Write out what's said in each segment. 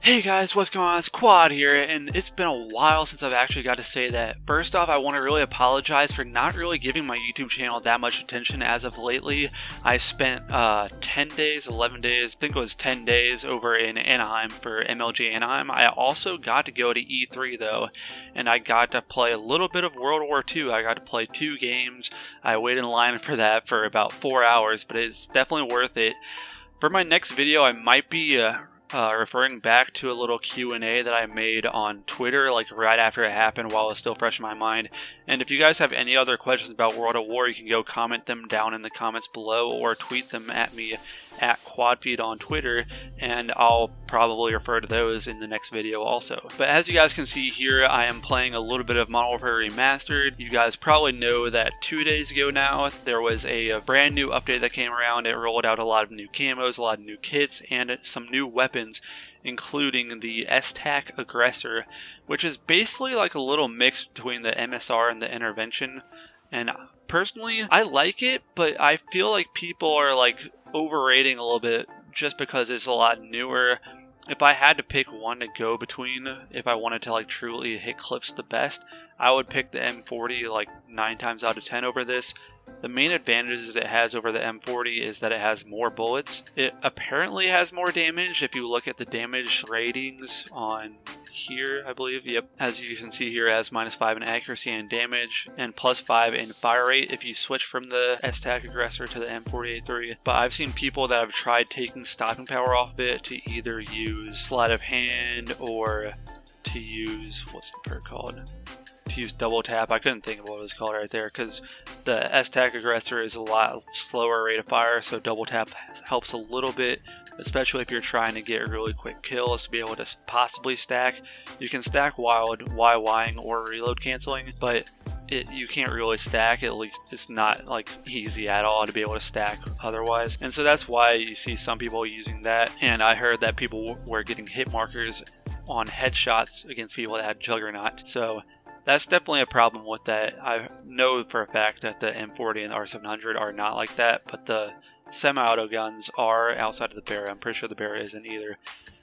Hey guys, what's going on? It's Qwad here, and it's been a while since I've actually got to say that. First off, I want to really apologize for not really giving my YouTube channel that much attention as of lately. I spent 10 days, 11 days, I think it was 10 days over in Anaheim for MLG Anaheim. I also got to go to E3 though, and I got to play a little bit of World War II. I got to play 2 games. I waited in line for that for about 4 hours, but it's definitely worth it. For my next video, I might be referring back to a little Q&A that I made on Twitter, like right after it happened while it was still fresh in my mind. And if you guys have any other questions about World at War, you can go comment them down in the comments below or tweet them at me at QuadFeed on Twitter, and I'll probably refer to those in the next video also. But as you guys can see here, I am playing a little bit of Modern Warfare Remastered. You guys probably know that 2 days ago now, there was a brand new update that came around. It rolled out a lot of new camos, a lot of new kits, and some new weapons, including the s-tac aggressor, which is basically like a little mix between the MSR and the intervention. And personally, I like it, but I feel like people are like overrating a little bit just because it's a lot newer. If I had to pick one to go between, if I wanted to like truly hit clips the best, I would pick the M40 like 9 times out of 10 over this. The main advantages it has over the M40 is that it has more bullets. It apparently has more damage if you look at the damage ratings on here, I believe. Yep, as you can see here, it has -5 in accuracy and damage and +5 in fire rate if you switch from the s-tac aggressor to the M40A3. But I've seen people that have tried taking stopping power off it to either use sleight of hand or to use, what's the perk called? To use double tap. I couldn't think of what it was called right there, because the s-tac aggressor is a lot slower rate of fire, so double tap helps a little bit, especially if you're trying to get really quick kills to be able to possibly stack. You can stack while YYing or reload canceling, but you can't really stack. At least it's not like easy at all to be able to stack otherwise, and so that's why you see some people using that. And I heard that people were getting hit markers on headshots against people that had Juggernaut, so that's definitely a problem with that. I know for a fact that the M40 and the R700 are not like that, but the semi-auto guns are outside of the Bear. I'm pretty sure the Bear isn't either.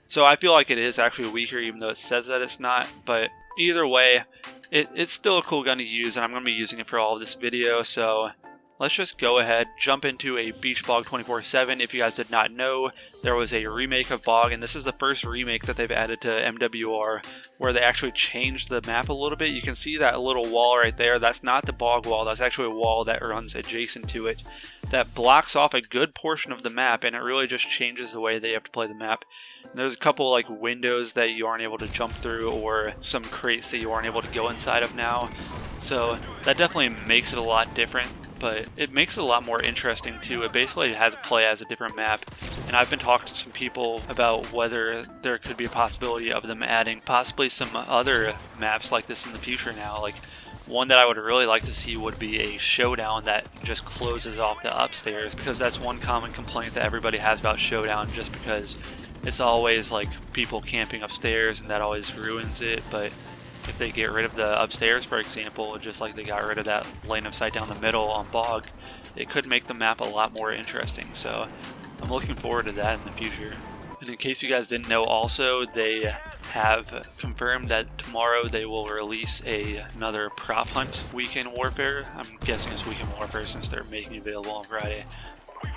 So I feel like it is actually weaker, even though it says that it's not. But either way, it's still a cool gun to use, and I'm going to be using it for all of this video. So let's just go ahead, jump into a Beach Bog 24/7. If you guys did not know, there was a remake of Bog, and this is the first remake that they've added to MWR, where they actually changed the map a little bit. You can see that little wall right there. That's not the Bog wall. That's actually a wall that runs adjacent to it that blocks off a good portion of the map, and it really just changes the way they have to play the map. And there's a couple like windows that you aren't able to jump through, or some crates that you aren't able to go inside of now. So that definitely makes it a lot different, but it makes it a lot more interesting too. It basically has to play as a different map, and I've been talking to some people about whether there could be a possibility of them adding possibly some other maps like this in the future now. Like, one that I would really like to see would be a showdown that just closes off the upstairs, because that's one common complaint that everybody has about showdown, just because it's always like people camping upstairs and that always ruins it. But if they get rid of the upstairs, for example, just like they got rid of that lane of sight down the middle on Bog, it could make the map a lot more interesting. So I'm looking forward to that in the future. And in case you guys didn't know also, they have confirmed that tomorrow they will release another prop hunt Weekend Warfare. I'm guessing it's Weekend Warfare since they're making it available on Friday.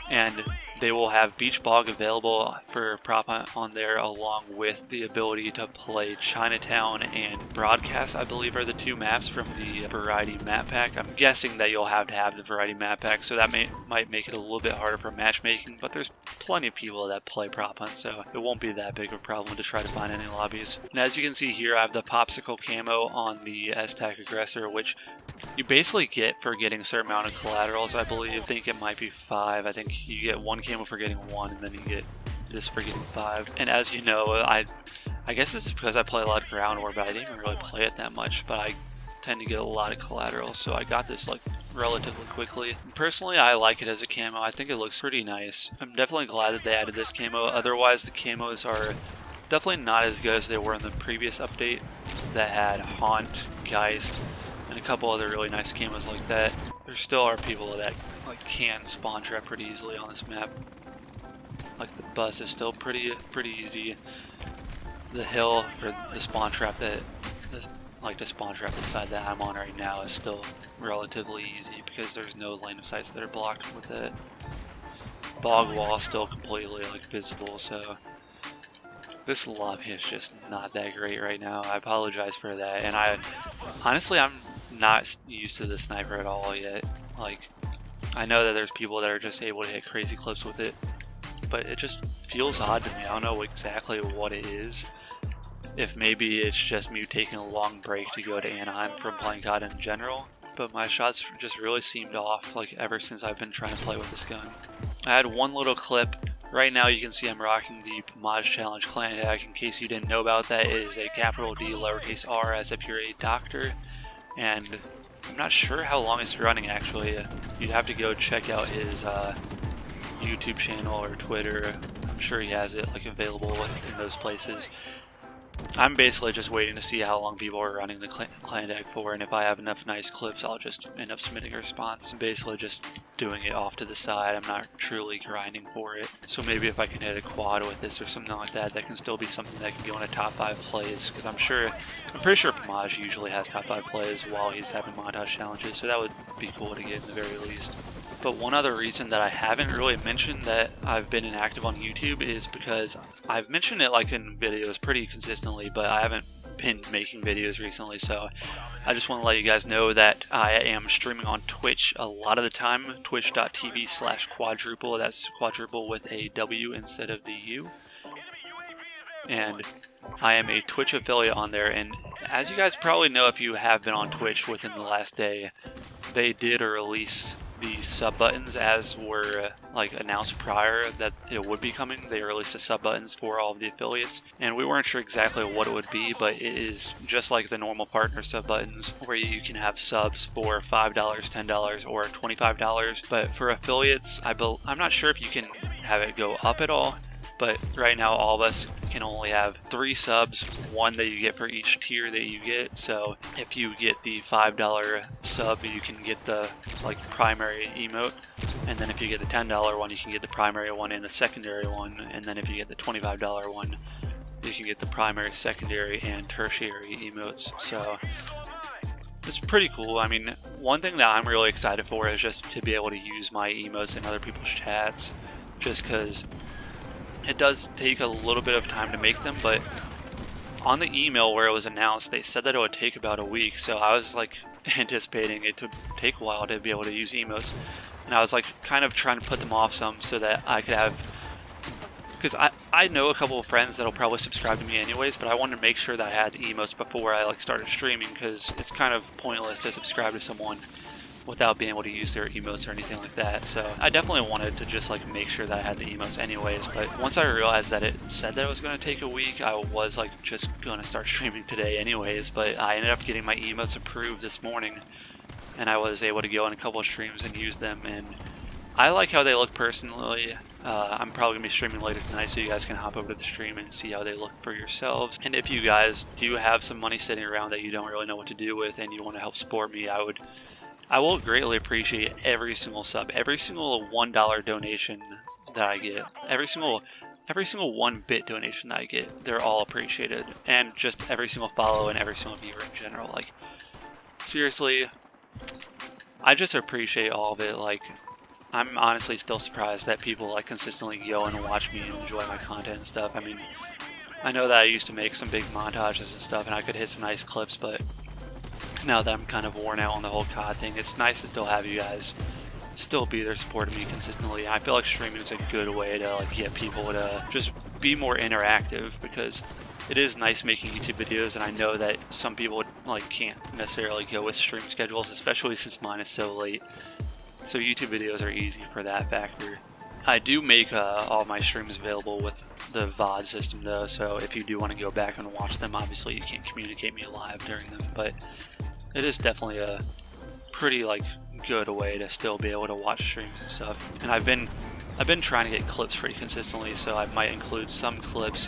And they will have Beach Bog available for prop hunt on there, along with the ability to play Chinatown and Broadcast, I believe, are the 2 maps from the Variety map pack. I'm guessing that you'll have to have the Variety map pack, so that might make it a little bit harder for matchmaking, but there's plenty of people that play prop hunt, so it won't be that big of a problem to try to find any lobbies. And as you can see here, I have the popsicle camo on the s-tac aggressor, which you basically get for getting a certain amount of collaterals, I believe. I think it might be 5. I think you get 1 camo for getting 1, and then you get this for getting 5. And as you know, I guess it's because I play a lot of ground war, but I didn't even really play it that much, but I tend to get a lot of collateral, so I got this like relatively quickly. Personally, I like it as a camo. I think it looks pretty nice. I'm definitely glad that they added this camo. Otherwise, the camos are definitely not as good as they were in the previous update that had Haunt, Geist, and a couple other really nice camos like that. There still are people that like can spawn trap pretty easily on this map. Like the bus is still pretty easy. the hill for the spawn trap like the spawn trap the side that I'm on right now is still relatively easy because there's no line of sights that are blocked with it. Bog wall still completely like visible, so this lobby is just not that great right now. I apologize for that, and honestly I'm not used to the sniper at all yet. Like, I know that there's people that are just able to hit crazy clips with it, but it just feels odd to me. I don't know exactly what it is. If maybe it's just me taking a long break to go to Anaheim from playing Qwad in general, but my shots just really seemed off like ever since I've been trying to play with this gun. I had one little clip. Right now you can see I'm rocking the Mod Challenge clan tag. In case you didn't know about that, it is a capital D lowercase r as if you're a doctor, and I'm not sure how long it's running actually. You'd have to go check out his YouTube channel or Twitter. I'm sure he has it like available in those places. I'm basically just waiting to see how long people are running the clan tag for, and if I have enough nice clips, I'll just end up submitting a response. I'm basically just doing it off to the side. I'm not truly grinding for it. So maybe if I can hit a quad with this or something like that, that can still be something that can go in a top 5 plays, because I'm pretty sure Pamaj usually has top 5 plays while he's having montage challenges, so that would be cool to get in the very least. But one other reason that I haven't really mentioned that I've been inactive on YouTube is because I've mentioned it like in videos pretty consistently, but I haven't been making videos recently, so I just want to let you guys know that I am streaming on Twitch a lot of the time, twitch.tv/quadruple, that's quadruple with a W instead of the U. And I am a Twitch affiliate on there, and as you guys probably know if you have been on Twitch within the last day, they did release the sub buttons as were like announced prior that it would be coming. They released the sub buttons for all of the affiliates, and we weren't sure exactly what it would be, but it is just like the normal partner sub buttons where you can have subs for $5, $10, or $25. But for affiliates, I'm not sure if you can have it go up at all. But right now all of us can only have 3 subs, 1 that you get for each tier that you get. So if you get the $5 sub, you can get the like primary emote, and then if you get the $10 one, you can get the primary one and the secondary one, and then if you get the $25 one, you can get the primary, secondary, and tertiary emotes. So it's pretty cool. I mean, one thing that I'm really excited for is just to be able to use my emotes in other people's chats, just because it does take a little bit of time to make them, but on the email where it was announced, they said that it would take about a week, so I was like anticipating it to take a while to be able to use emotes, and I was like kind of trying to put them off some so that I could have, because I know a couple of friends that'll probably subscribe to me anyways, but I wanted to make sure that I had the emotes before I like started streaming, because it's kind of pointless to subscribe to someone without being able to use their emotes or anything like that. So I definitely wanted to just like make sure that I had the emotes anyways, but once I realized that it said that it was going to take a week, I was like just going to start streaming today anyways, but I ended up getting my emotes approved this morning, and I was able to go in a couple of streams and use them, and I like how they look personally. I'm probably going to be streaming later tonight, so you guys can hop over to the stream and see how they look for yourselves. And if you guys do have some money sitting around that you don't really know what to do with and you want to help support me, I will greatly appreciate every single sub, every single $1 donation that I get, every single 1-bit donation that I get. They're all appreciated, and just every single follow and every single viewer in general. Like, seriously, I just appreciate all of it. Like, I'm honestly still surprised that people like consistently go and watch me and enjoy my content and stuff. I mean, I know that I used to make some big montages and stuff, and I could hit some nice clips, but now that I'm kind of worn out on the whole COD thing, it's nice to still have you guys still be there supporting me consistently. I feel like streaming is a good way to like get people to just be more interactive, because it is nice making YouTube videos, and I know that some people like can't necessarily go with stream schedules, especially since mine is so late. So YouTube videos are easy for that factor. I do make all my streams available with the VOD system though, so if you do want to go back and watch them, obviously you can't communicate me live during them, but it is definitely a pretty like good way to still be able to watch streams and stuff. And I've been trying to get clips pretty consistently, so I might include some clips,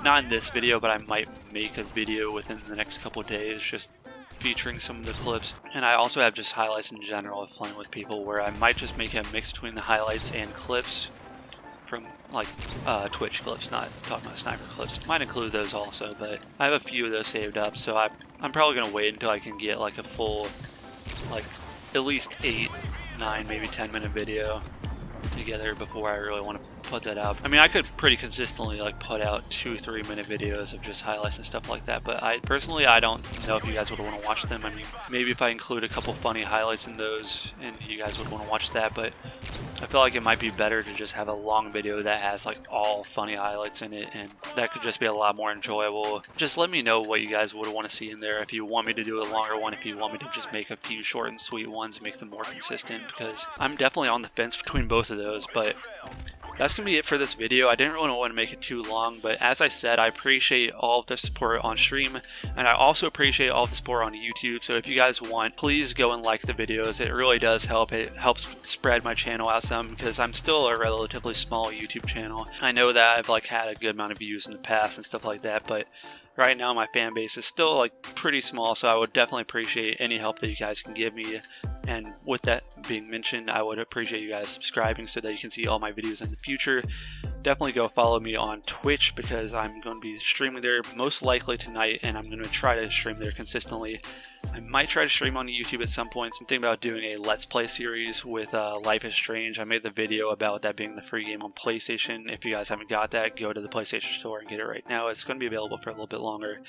not in this video, but I might make a video within the next couple of days just featuring some of the clips. And I also have just highlights in general of playing with people, where I might just make a mix between the highlights and clips, from like Twitch clips, not talking about sniper clips. Might include those also, but I have a few of those saved up, so I'm probably gonna wait until I can get like a full, like at least 8, 9, maybe 10-minute video together before I really want to put that out. I mean, I could pretty consistently like put out 2-3 minute videos of just highlights and stuff like that, but I personally don't know if you guys would want to watch them. I mean, maybe if I include a couple funny highlights in those and you guys would want to watch that, but I feel like it might be better to just have a long video that has like all funny highlights in it, and that could just be a lot more enjoyable. Just let me know what you guys would want to see in there. If you want me to do a longer one, if you want me to just make a few short and sweet ones and make them more consistent, because I'm definitely on the fence between both of those. But that's going to be it for this video. I didn't really want to make it too long, but as I said, I appreciate all of the support on stream, and I also appreciate all of the support on YouTube. So if you guys want, please go and like the videos. It really does help. It helps spread my channel out some, because I'm still a relatively small YouTube channel. I know that I've like had a good amount of views in the past and stuff like that, but right now my fan base is still like pretty small, so I would definitely appreciate any help that you guys can give me. And with that being mentioned, I would appreciate you guys subscribing so that you can see all my videos in the future. Definitely go follow me on Twitch, because I'm going to be streaming there most likely tonight, and I'm going to try to stream there consistently. I might try to stream on YouTube at some point. So I'm thinking about doing a Let's Play series with Life is Strange. I made the video about that being the free game on PlayStation. If you guys haven't got that, go to the PlayStation Store and get it right now. It's going to be available for a little bit longer,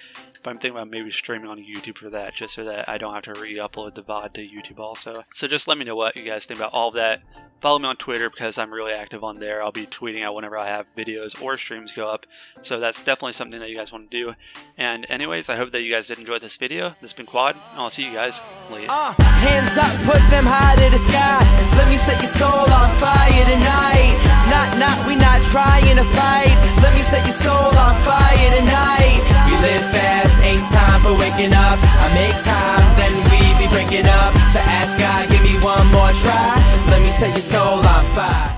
but I'm thinking about maybe streaming on YouTube for that, just so that I don't have to re-upload the VOD to YouTube also. So just let me know what you guys think about all of that. Follow me on Twitter, because I'm really active on there. I'll be tweeting out whenever I have videos or streams go up. So that's definitely something that you guys want to do. And anyways, I hope that you guys did enjoy this video. This has been Qwad, and I'll see you guys later. Hands up, put them high to the sky. Let me set your soul on fire tonight. We not trying to fight. Let me set your soul on fire tonight. We live fast, ain't time for waking up. I make time, then we be breaking up. So ask God, give me one more try. Let me set your soul on fire.